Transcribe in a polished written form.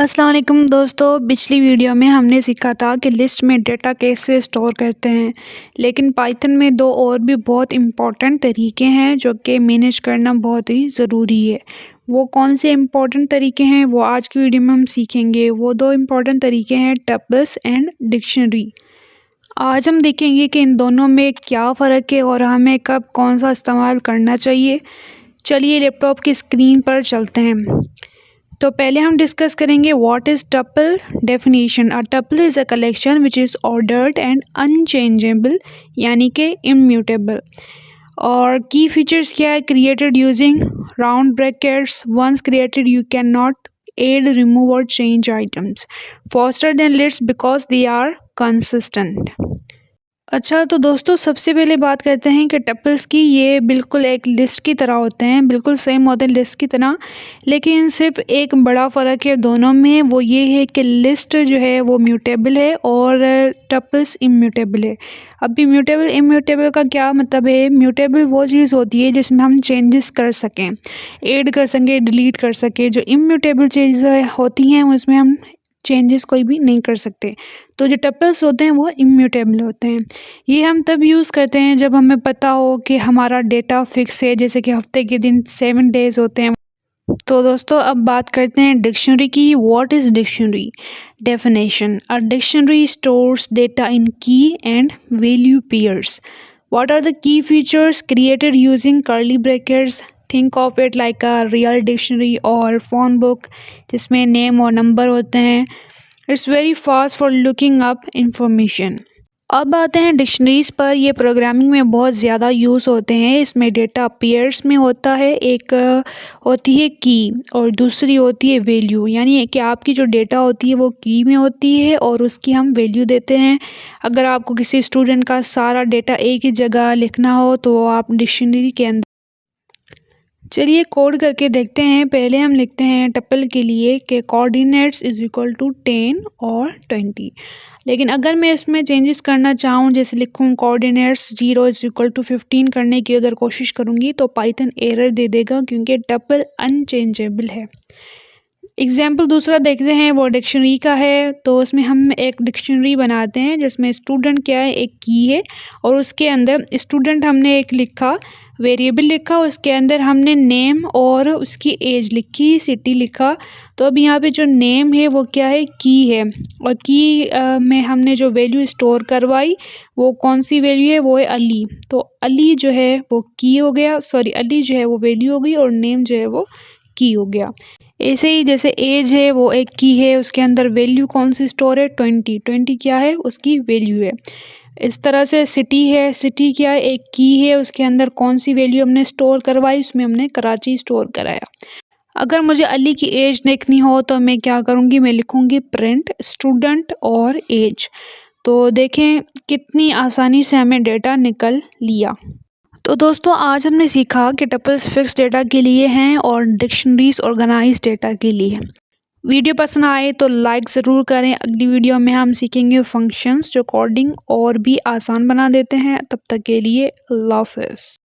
अस्सलाम वालेकुम दोस्तों, पिछली वीडियो में हमने सीखा था कि लिस्ट में डेटा कैसे स्टोर करते हैं। लेकिन पाइथन में दो और भी बहुत इम्पॉर्टेंट तरीके हैं जो कि मैनेज करना बहुत ही ज़रूरी है। वो कौन से इम्पॉर्टेंट तरीके हैं वो आज की वीडियो में हम सीखेंगे। वो दो इम्पॉर्टेंट तरीके हैं टपल्स एंड डिक्शनरी। आज हम देखेंगे कि इन दोनों में क्या फ़र्क है और हमें कब कौन सा इस्तेमाल करना चाहिए। चलिए लैपटॉप की स्क्रीन पर चलते हैं। तो पहले हम डिस्कस करेंगे what is tuple definition. A tuple is a collection which is ordered and unchangeable यानी कि इम्यूटेबल। और की फीचर्स क्या है, created using round brackets, once created you can not add remove or change items, faster than list because they are consistent. अच्छा तो दोस्तों सबसे पहले बात करते हैं कि टपल्स की। ये बिल्कुल एक लिस्ट की तरह होते हैं, बिल्कुल सेम होते हैं लिस्ट की तरह, लेकिन सिर्फ एक बड़ा फ़र्क है दोनों में। वो ये है कि लिस्ट जो है वो म्यूटेबल है और टपल्स इम्यूटेबल है। अब इम्यूटेबल इम्यूटेबल का क्या मतलब है? म्यूटेबल वो चीज़ होती है जिसमें हम चेंजेस कर सकें, ऐड कर सकें, डिलीट कर सकें। जो इम्यूटेबल चीज़ें होती हैं उसमें हम चेंजेस कोई भी नहीं कर सकते। तो जो टपल्स होते हैं वो इम्यूटेबल होते हैं। ये हम तब यूज़ करते हैं जब हमें पता हो कि हमारा डेटा फिक्स है, जैसे कि हफ्ते के दिन 7 डेज़ होते हैं। तो दोस्तों अब बात करते हैं डिक्शनरी की। What is dictionary definition? A dictionary stores data in key and value pairs. What are the key features? Created using curly brackets. Think of it like a real dictionary or phone book जिसमें name और number होते हैं। It's very fast for looking up information. अब आते हैं dictionaries पर। ये programming में बहुत ज़्यादा यूज़ होते हैं। इसमें डेटा पेयर्स में होता है। एक होती है की और दूसरी होती है वैल्यू, यानी कि आपकी जो डेटा होती है वो की में होती है और उसकी हम वैल्यू देते हैं। अगर आपको किसी स्टूडेंट का सारा डेटा एक ही जगह लिखना हो तो आप डिक्शनरी के अंदर। चलिए कोड करके देखते हैं। पहले हम लिखते हैं टपल के लिए कि कोऑर्डिनेट्स इज इक्वल टू 10 और 20। लेकिन अगर मैं इसमें चेंजेस करना चाहूँ, जैसे लिखूँ कोऑर्डिनेट्स 0 इज इक्वल टू 15 करने की अगर कोशिश करूँगी तो पाइथन एरर दे देगा क्योंकि टपल अनचेंजेबल है। एग्जाम्पल दूसरा देखते हैं, वो डिक्शनरी का है। तो उसमें हम एक डिक्शनरी बनाते हैं जिसमें स्टूडेंट क्या है, एक की है और उसके अंदर स्टूडेंट हमने एक लिखा, वेरिएबल लिखा, उसके अंदर हमने नेम और उसकी एज लिखी, सिटी लिखा। तो अब यहाँ पे जो नेम है वो क्या है, की है। और की में हमने जो वैल्यू स्टोर करवाई वो कौन सी वैल्यू है, वो है अली। तो अली जो है वो की हो गया, सॉरी अली जो है वो वैल्यू हो गई और नेम जो है वो की हो गया। ऐसे ही जैसे एज है वो एक की है, उसके अंदर वैल्यू कौन सी स्टोर है, 20। 20 क्या है, उसकी वैल्यू है। इस तरह से सिटी है, सिटी क्या है, एक की है, उसके अंदर कौन सी वैल्यू हमने स्टोर करवाई, उसमें हमने कराची स्टोर कराया। अगर मुझे अली की एज देखनी हो तो मैं क्या करूँगी, मैं लिखूँगी प्रिंट स्टूडेंट और एज। तो देखें कितनी आसानी से हमें डेटा निकल लिया। तो दोस्तों आज हमने सीखा कि टपल्स फिक्स डेटा के लिए हैं और डिक्शनरीज ऑर्गेनाइज डेटा के लिए हैं। वीडियो पसंद आए तो लाइक ज़रूर करें। अगली वीडियो में हम सीखेंगे फंक्शंस जो कोडिंग और भी आसान बना देते हैं। तब तक के लिए अल्लाह हाफ़िज़।